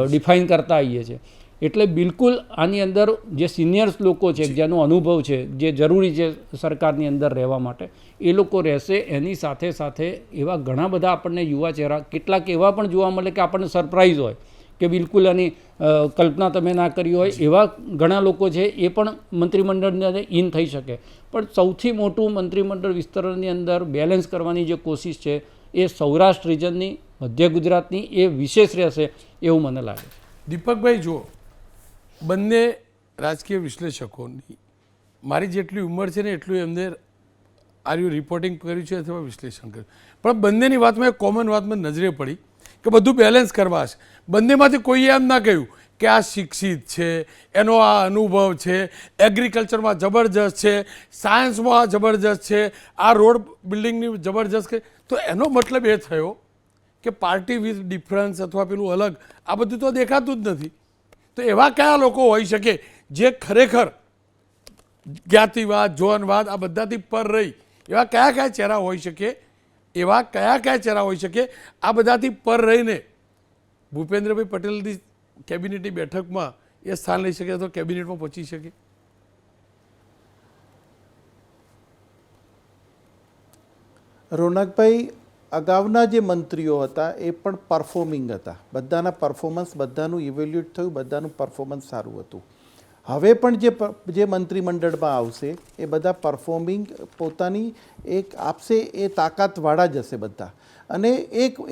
Speaker 6: ડિફાઇન કરતા આવીએ છીએ. એટલે બિલકુલ આની અંદર જે સિનિયર્સ લોકો છે, જેનો અનુભવ છે, જે જરૂરી છે સરકારની અંદર રહેવા માટે, એ લોકો રહેશે. એની સાથે સાથે એવા ઘણા બધા આપણને યુવા ચહેરા, કેટલાક એવા પણ જોવા મળે કે આપણને સરપ્રાઇઝ હોય કે બિલકુલ આની કલ્પના તમે ના કરી હોય, એવા ઘણા લોકો છે એ પણ મંત્રીમંડળની અંદર ઇન થઈ શકે. પણ સૌથી મોટું મંત્રીમંડળ વિસ્તરણની અંદર બેલેન્સ કરવાની જે કોશિશ છે એ સૌરાષ્ટ્ર રિજનની, મધ્ય ગુજરાતની એ વિશેષ રહેશે એવું મને લાગે છે.
Speaker 1: દીપકભાઈ, જુઓ, બંને રાજકીય વિશ્લેષકોની મારી જેટલી ઉંમર છે ને એટલું એમને આર્યું રિપોર્ટિંગ કર્યું છે અથવા વિશ્લેષણ કર્યું, પણ બંનેની વાતમાં એક કોમન વાતમાં નજરે પડી કે બધું બેલેન્સ કરવા છે. બંનેમાંથી કોઈએ એમ ના કહ્યું કે આ શિક્ષિત છે, એનો આ અનુભવ છે, એગ્રીકલ્ચરમાં જબરજસ્ત છે, સાયન્સમાં જબરજસ્ત છે, આ રોડ બિલ્ડિંગની જબરજસ્ત છે. તો એનો મતલબ એ થયો કે પાર્ટી વિથ ડિફરન્સ અથવા પેલું અલગ, આ બધું તો દેખાતું જ નથી. તો એવા કયા લોકો હોઈ શકે જે ખરેખર જ્ઞાતિવાદ, જોનવાદ આ બધાથી પર રહી, એવા કયા કયા ચહેરા હોઈ શકે, એવા કયા કયા ચહેરા હોઈ શકે આ બધાથી પર રહીને ભૂપેન્દ્રભાઈ પટેલની કેબિનેટની બેઠકમાં એ સ્થાન લઈ શકે અથવા કેબિનેટમાં પહોંચી શકે?
Speaker 4: રોનકભાઈ, અગાઉના જે મંત્રીઓ હતા એ પણ પરફોર્મિંગ હતા, બધાના પરફોર્મન્સ, બધાનું ઇવેલ્યુએટ થયું, બધાનું પરફોર્મન્સ સારું હતું. હવે પણ જે મંત્રીમંડળમાં આવશે એ બધા પરફોર્મિંગ પોતાની એક આપશે, એ તાકાતવાળા જ હશે બધા. અને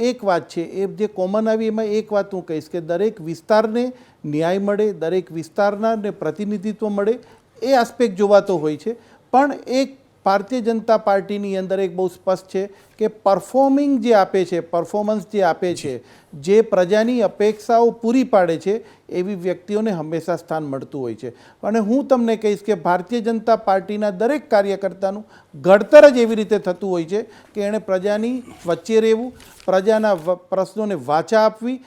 Speaker 4: એક વાત છે એ જે કોમન આવી, એમાં એક વાત હું કહીશ કે દરેક વિસ્તારને ન્યાય મળે, દરેક વિસ્તારના ને પ્રતિનિધિત્વ મળે, એ આસ્પેક્ટ જોવાતો હોય છે. પણ એક ભારતીય જનતા પાર્ટીની અંદર એક બહુ સ્પષ્ટ છે કે પરફોર્મિંગ જે આપે છે, પરફોર્મન્સ જે આપે છે, જે પ્રજાની અપેક્ષાઓ પૂરી પાડે છે, એવી વ્યક્તિઓને હંમેશા સ્થાન મળતું હોય છે. અને હું તમને કહીશ કે ભારતીય જનતા પાર્ટીના દરેક કાર્યકર્તાનું ઘડતર જ એવી રીતે થતું હોય છે કે એણે પ્રજાની વચ્ચે રહેવું, પ્રજાના પ્રશ્નોને વાચા આપવી.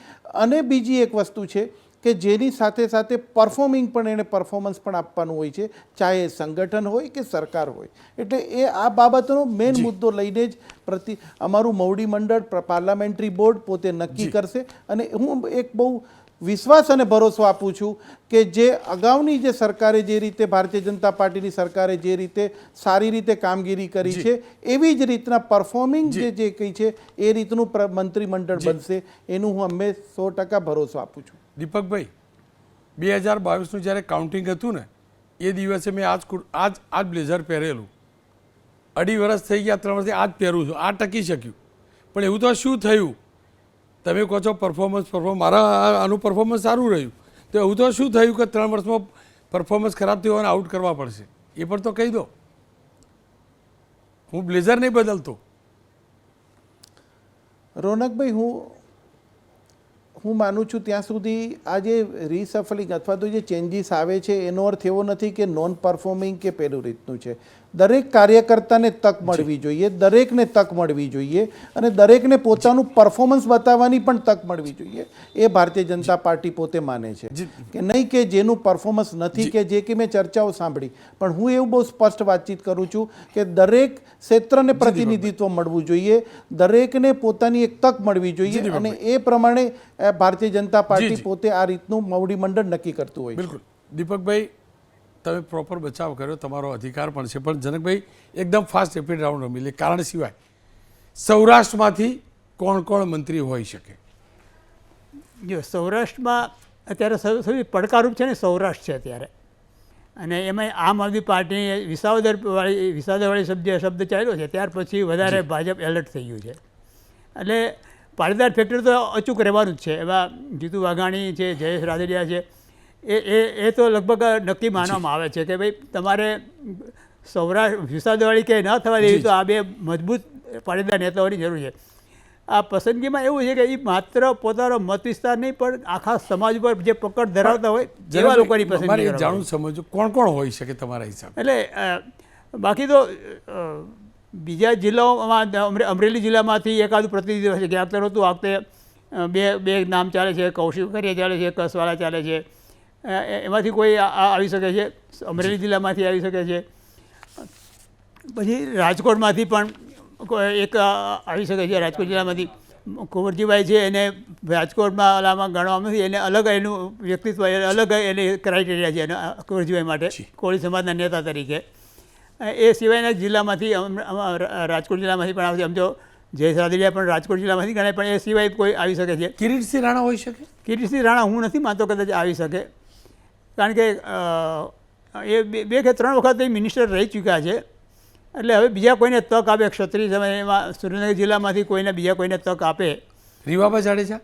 Speaker 4: અને બીજી એક વસ્તુ છે કે જેની સાથે સાથે પરફોર્મિંગ પણ એણે પરફોર્મન્સ પણ આપવાનું હોય છે, ચાહે સંગઠન હોય કે સરકાર હોય. એટલે એ આ બાબતનો મેઇન મુદ્દો લઈને જ અમારું મવડી મંડળ, પાર્લામેન્ટરી બોર્ડ પોતે નક્કી કરશે. અને હું એક બહુ વિશ્વાસ અને ભરોસો આપું છું કે જે અગાઉની જે સરકારે જે રીતે, ભારતીય જનતા પાર્ટીની સરકારે જે રીતે સારી રીતે કામગીરી કરી છે, એવી જ રીતના પરફોર્મિંગ જે કંઈ છે એ રીતનું મંત્રીમંડળ બનશે, એનું હું હંમેશા 100% ભરોસો આપું છું.
Speaker 1: દીપકભાઈ, 2022નું જ્યારે કાઉન્ટિંગ હતું ને એ દિવસે મેં આજ બ્લેઝર પહેરેલું, 2.5 વર્ષ થઈ ગયા, 3 વર્ષથી આજ પહેરું છું, આ ટકી શક્યું. પણ એવું તો શું થયું? તમે કહો છો પરફોર્મન્સ, મારા આનું પરફોર્મન્સ સારું રહ્યું, તો એવું તો શું થયું કે 3 વર્ષમાં પરફોર્મન્સ ખરાબ થયું અને આઉટ કરવા પડશે? એ પણ તો કહી દો. હું બ્લેઝર નહીં બદલતો.
Speaker 4: રોનકભાઈ, હું માનું છું ત્યાં સુધી આ જે રીસફલિંગ અથવા તો જે ચેન્જીસ આવે છે એનો અર્થ એવો નથી કે નોન પરફોર્મિંગ કે પેલું રીતનું છે. દરેક કાર્યકર્તાને તક મળવી જોઈએ, દરેકને તક મળવી જોઈએ, અને દરેકને પોતાનું પરફોર્મન્સ બતાવવાની પણ તક મળવી જોઈએ. એ ભારતીય જનતા પાર્ટી પોતે માને છે કે નહીં કે જેનું પરફોર્મન્સ નથી, કે જે કે મેં ચર્ચાઓ સાંભળી, પણ હું એવું બહુ સ્પષ્ટ વાતચીત કરું છું કે દરેક ક્ષેત્રને પ્રતિનિધિત્વ મળવું જોઈએ, દરેકને પોતાની એક તક મળવી જોઈએ. અને એ પ્રમાણે ભારતીય જનતા પાર્ટી પોતે આ રીતનું મવડી મંડળ નક્કી કરતું હોય.
Speaker 1: બિલકુલ. દીપકભાઈ, તમે પ્રોપર બચાવ કર્યો, તમારો અધિકાર પણ છે, પણ જનકભાઈ એકદમ ફાસ્ટ રેપિડ રાઉન્ડ રમી લે. કારણ સિવાય સૌરાષ્ટ્રમાંથી કોણ કોણ મંત્રી હોઈ શકે?
Speaker 5: જો સૌરાષ્ટ્રમાં અત્યારે સૌથી પડકારરૂપ છે ને સૌરાષ્ટ્ર છે અત્યારે, અને એમાં આમ આદમી પાર્ટીની વિસાવદરવાળી શબ્દ ચાલ્યો છે, ત્યાર પછી વધારે ભાજપ એલર્ટ થઈ ગયું છે. એટલે પાટીદાર ફેક્ટર તો અચૂક રહેવાનું જ છે. એવા જીતુ વાઘાણી છે, જયેશ રાદડિયા છે, એ તો લગભગ નક્કી માનવામાં આવે છે કે ભાઈ તમારે સૌરાષ્ટ્ર વિસાવદરવાળી કે ન થવા દેવી તો આ બે મજબૂત પાટીદાર નેતાઓની જરૂર છે. આ પસંદગીમાં એવું છે કે એ માત્ર પોતાનો મત વિસ્તાર નહીં પણ આખા સમાજ ઉપર જે પકડ ધરાવતા હોય એવા લોકોની પસંદગી
Speaker 1: જાણું સમજો કોણ કોણ હોઈ શકે તમારા હિસાબે?
Speaker 5: એટલે બાકી તો બીજા જિલ્લાઓમાં અમરેલી જિલ્લામાંથી એકાદું પ્રતિનિધિ હશે. ક્યાંક તો નહોતું, આ વખતે બે નામ ચાલે છે, કૌશિક કરિયા ચાલે છે, કસવાલા ચાલે છે. એમાંથી કોઈ આવી શકે છે, અમરેલી જિલ્લામાંથી આવી શકે છે. પછી રાજકોટમાંથી પણ એક આવી શકે છે. રાજકોટ જિલ્લામાંથી કુંવરજીભાઈ છે, એને રાજકોટમાં ઓલામાં ગણવામાં નથી, એને અલગ એનું વ્યક્તિત્વ અલગ એની ક્રાઇટેરિયા છે એના કુંવરજીભાઈ માટે કોળી સમાજના નેતા તરીકે. એ સિવાયના જિલ્લામાંથી રાજકોટ જિલ્લામાંથી પણ આવે છે. સમજો જયેશ રાદડિયા પણ રાજકોટ જિલ્લામાંથી ગણાય, પણ એ સિવાય કોઈ આવી શકે છે.
Speaker 1: કિરીટસિંહ રાણા હોઈ શકે?
Speaker 5: કિરીટસિંહ રાણા હું નથી માનતો કદાચ આવી શકે, કારણ કે એ બે કે ત્રણ વખત એ મિનિસ્ટર રહી ચૂક્યા છે. એટલે હવે બીજા કોઈને તક આપે, ક્ષત્રિય સમયમાં સુરેન્દ્રનગર જિલ્લામાંથી કોઈને બીજા કોઈને તક આપે.
Speaker 1: રીવાબા જાડેજા?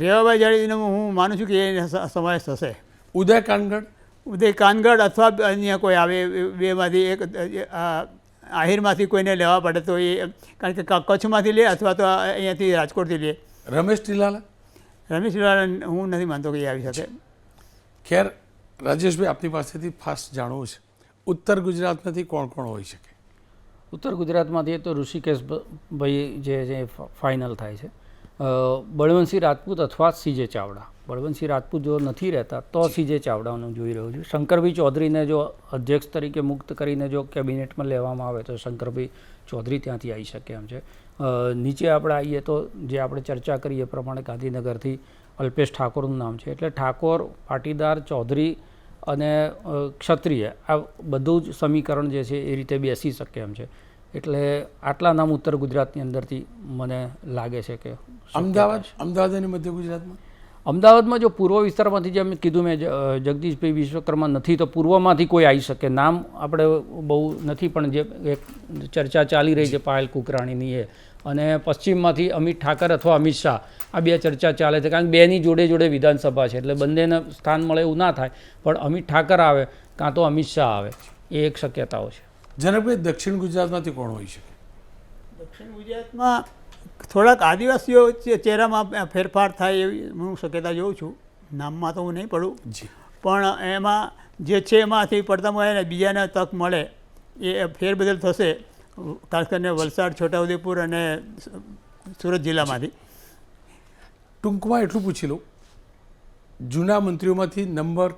Speaker 5: રેવાભાઈ જાડેજાને હું માનું છું કે એ સમાવેશ થશે.
Speaker 1: ઉદય કાનગડ?
Speaker 5: ઉદય કાનગડ અથવા અન્ય કોઈ આવે, બેમાંથી એક આહિરમાંથી કોઈને લેવા પડે તો એ, કારણ કે કચ્છમાંથી લે અથવા તો અહીંયાથી રાજકોટથી લે.
Speaker 1: રમેશ ટીલાલા?
Speaker 5: રમેશ ટીલાલા હું નથી માનતો કે એ આવી શકે.
Speaker 1: ખેર રાજેશભાઈ, આપની પાસેથી ફાસ્ટ જાણવું છે, ઉત્તર ગુજરાતમાંથી કોણ કોણ હોઈ શકે?
Speaker 6: ઉત્તર ગુજરાતમાંથી તો ઋષિકેશ ભાઈ જે ફાઇનલ થાય છે. બળવંતસિંહ રાજપૂત અથવા સીજે ચાવડા. બળવંતસિંહ રાજપૂત જો નથી રહેતા તો સીજે ચાવડાનું જોઈ રહ્યું છું. શંકરભાઈ ચૌધરીને જો અધ્યક્ષ તરીકે મુક્ત કરીને જો કેબિનેટમાં લેવામાં આવે તો શંકરભાઈ ચૌધરી ત્યાંથી આવી શકે એમ છે. નીચે આપણે આવીએ તો જે આપણે ચર્ચા કરીએ એ પ્રમાણે ગાંધીનગરથી અલ્પેશ ઠાકોરનું નામ છે. એટલે ઠાકોર, પાટીદાર, ચૌધરી અને ક્ષત્રિય આ બધું જ સમીકરણ જે છે એ રીતે બેસી શકે એમ છે. એટલે આટલા નામ ઉત્તર ગુજરાતની અંદરથી મને લાગે છે કે
Speaker 1: અમદાવાદ અને મધ્ય ગુજરાતમાં?
Speaker 6: અમદાવાદમાં જો પૂર્વ વિસ્તારમાંથી જેમ કીધું મેં જગદીશભાઈ વિશ્વકર્મા નથી તો પૂર્વમાંથી કોઈ આવી શકે. નામ આપણે બહુ નથી પણ જે એક ચર્ચા ચાલી રહી છે પાયલ કુકરાણીની એ, અને પશ્ચિમમાંથી અમિત ઠાકર અથવા અમિત શાહ, આ બે ચર્ચા ચાલે છે. કારણ કે બેની જોડે જોડે વિધાનસભા છે એટલે બંનેને સ્થાન મળે એવું ના થાય, પણ અમિત ઠાકર આવે કાં તો અમિત શાહ આવે, એ એક શક્યતાઓ છે.
Speaker 1: જનકભાઈ, દક્ષિણ ગુજરાતમાંથી કોણ હોઈ શકે?
Speaker 5: દક્ષિણ ગુજરાતમાં થોડાક આદિવાસીઓ ચહેરામાં ફેરફાર થાય એવી હું શક્યતા જોઉં છું. નામમાં તો હું નહીં પડું, પણ એમાં જે છે એમાંથી પડતા મળે ને બીજાને તક મળે એ ફેરબદલ થશે, ખાસ કરીને વલસાડ, છોટાઉદેપુર અને સુરત જિલ્લામાંથી.
Speaker 1: ટૂંકમાં એટલું પૂછી લઉં, જૂના મંત્રીઓમાંથી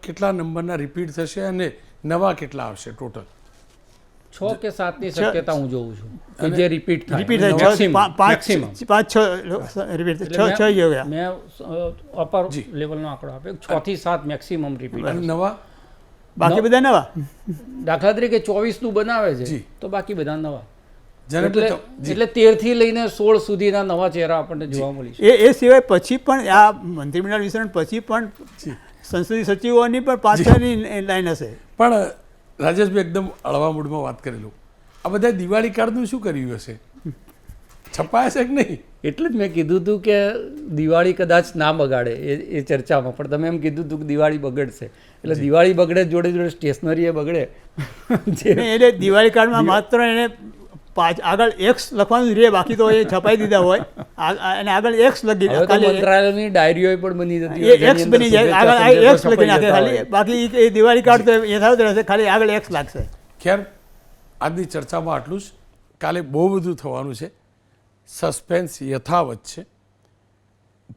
Speaker 1: કેટલા નંબરના રિપીટ થશે અને નવા કેટલા આવશે ટોટલ?
Speaker 6: 6 કે 7ની શક્યતા હું જોઉં છું કે જે રિપીટ થાય.
Speaker 5: રિપીટ થાય 5-6 રિપીટ 6 ગયા.
Speaker 6: મેં અપર લેવલનો આંકડો આપ્યો 6 થી 7 મેક્સિમમ રિપીટ.
Speaker 1: અને નવા?
Speaker 5: બાકી બધા નવા.
Speaker 6: દાખલા તરીકે 24નું બનાવે છે તો બાકી બધા નવા. એટલે 13 થી લઈને 16 સુધીના નવા ચહેરા આપણને જોવા મળશે.
Speaker 5: એ સિવાય પછી પણ આ મંત્રીમંડળ વિસ્તરણ પછી પણ સંસદીય સચિવોની પણ પાછળની લાઈન હશે.
Speaker 1: પણ રાજેશભાઈ, એકદમ હળવા મૂડમાં વાત કરેલું, આ બધા દિવાળી કાર્ડનું શું કર્યું હશે? છપાયા છે કે નહીં?
Speaker 6: એટલે જ મેં કીધું હતું કે દિવાળી કદાચ ના બગાડે એ ચર્ચામાં, પણ તમે એમ કીધું હતું કે દિવાળી બગડશે, એટલે દિવાળી બગડે જોડે જોડે સ્ટેશનરી એ બગડે.
Speaker 5: એટલે દિવાળી કાર્ડમાં માત્ર એને આગળ એક્સ લખવાનું રહે, બાકી તો એ છપાઈ દીધા હોય અને આગળ એક્સ લખી દે.
Speaker 6: મંત્રાલયની ડાયરીઓ પણ બની જતી
Speaker 5: એક્સ બની જાય, આગળ એક્સ લખી નાખે ખાલી, બાકી એ દિવાળી કાર્ડ તો યથાવત રહેશે, ખાલી આગળ એક્સ લાગશે.
Speaker 1: ખેર, આજની ચર્ચામાં આટલું જ. કાલે બહુ બધું થવાનું છે, સસ્પેન્સ યથાવત છે.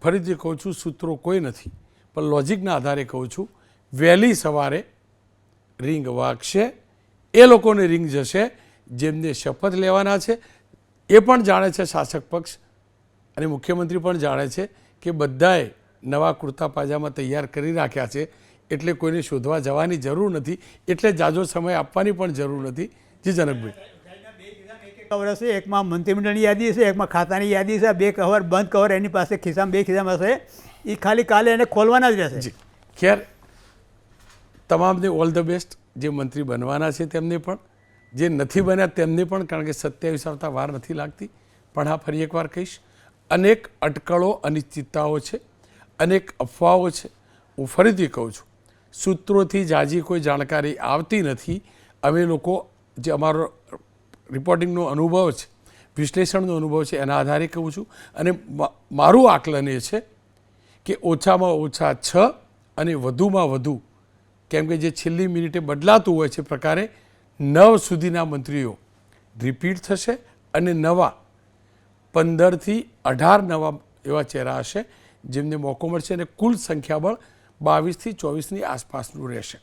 Speaker 1: ફરીથી કહું છું, સૂત્રો કોઈ નથી, પણ લોજિકના આધારે કહું છું, વહેલી સવારે રિંગ વાગશે, એ લોકોને રિંગ જશે જેમને શપથ લેવાના છે. એ પણ જાણે છે શાસક પક્ષ અને મુખ્યમંત્રી પણ જાણે છે કે બધાએ નવા કુર્તા પાજામા તૈયાર કરી રાખ્યા છે. એટલે કોઈને શોધવા જવાની જરૂર નથી, એટલે જાજો સમય આપવાની પણ જરૂર નથી. જી જનકભાઈ.
Speaker 5: કવર હશે, એકમાં મંત્રીમંડળની યાદી હશે, એકમાં ખાતાની યાદી છે. 2 કવર બંધ કવર એની પાસે ખિસ્સામાં 2 ખિસ્સામાં હશે. એ ખાલી કાલે એને ખોલવાના જ રહેશે.
Speaker 1: જી, ખેર તમામને ઓલ ધ બેસ્ટ. જે મંત્રી બનવાના છે તેમને પણ, જે નથી બન્યા તેમને પણ, કારણ કે 27 આવતા વાર નથી લાગતી. પણ હા, ફરી એકવાર કહીશ, અનેક અટકળો, અનિશ્ચિતતાઓ છે, અનેક અફવાઓ છે. હું ફરીથી કહું છું, સૂત્રોથી જાજી કોઈ જાણકારી આવતી નથી. અમે લોકો જે અમારો રિપોર્ટિંગનો અનુભવ છે, વિશ્લેષણનો અનુભવ છે, એના આધારે કહું છું. અને મારું આકલન એ છે કે ઓછામાં ઓછા 6 અને વધુમાં વધુ, કેમ કે જે છેલ્લી મિનિટે બદલાતું હોય છે પ્રકારે, 9 સુધીના મંત્રીઓ રિપીટ થશે અને નવા 15 થી 18 નવા એવા ચહેરા હશે જેમને મોકો મળશે, અને કુલ સંખ્યાબળ 22 થી 24ની આસપાસનું રહેશે.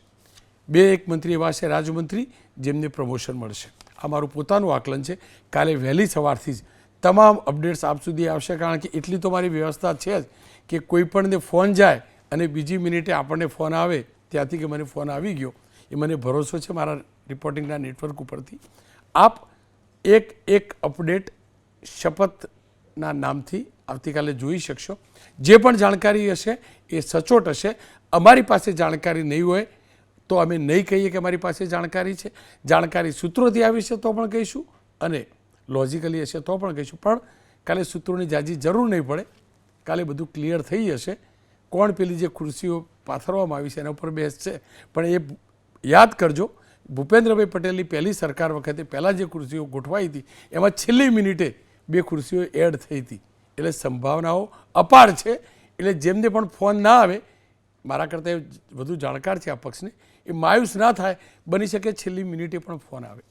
Speaker 1: 2-1 મંત્રી એવા છે રાજ્યમંત્રી જેમને પ્રમોશન મળશે. આ મારું પોતાનું આકલન છે. કાલે વહેલી સવારથી જ તમામ અપડેટ્સ આપ સુધી આવશે, કારણ કે એટલી તો મારી વ્યવસ્થા છે જ કે કોઈ પણને ફોન જાય અને બીજી મિનિટે આપણને ફોન આવે ત્યાંથી કે મને ફોન આવી ગયો, એ મને ભરોસો છે મારા રિપોર્ટિંગના નેટવર્ક ઉપરથી. આપ એક અપડેટ શપથના નામથી આવતીકાલે જોઈ શકશો. જે પણ જાણકારી હશે એ સચોટ હશે. અમારી પાસે જાણકારી નહીં હોય તો અમે નહીં કહીએ કે અમારી પાસે જાણકારી છે. જાણકારી સૂત્રોથી આવી છે તો પણ કહીશું, અને લોજિકલી હશે તો પણ કહીશું. પણ કાલે સૂત્રોની જાજી જરૂર નહીં પડે. કાલે બધું ક્લિયર થઈ જશે. કોણ પેલી જે ખુરશીઓ પાથરવામાં આવી છે એના ઉપર બહેસ છે, પણ એ યાદ કરજો, ભૂપેન્દ્રભાઈ પટેલની પહેલી સરકાર વખતે પહેલાં જે ખુરશીઓ ગોઠવાઈ હતી એમાં છેલ્લી મિનિટે 2 ખુરશીઓ એડ થઈ હતી. એટલે સંભાવનાઓ અપાર છે. એટલે જેમને પણ ફોન ના આવે, મારા કરતાં વધુ જાણકાર છે આ પક્ષને, એ માયુસ ના થાય. બની શકે છેલ્લી મિનિટે પણ ફોન આવે.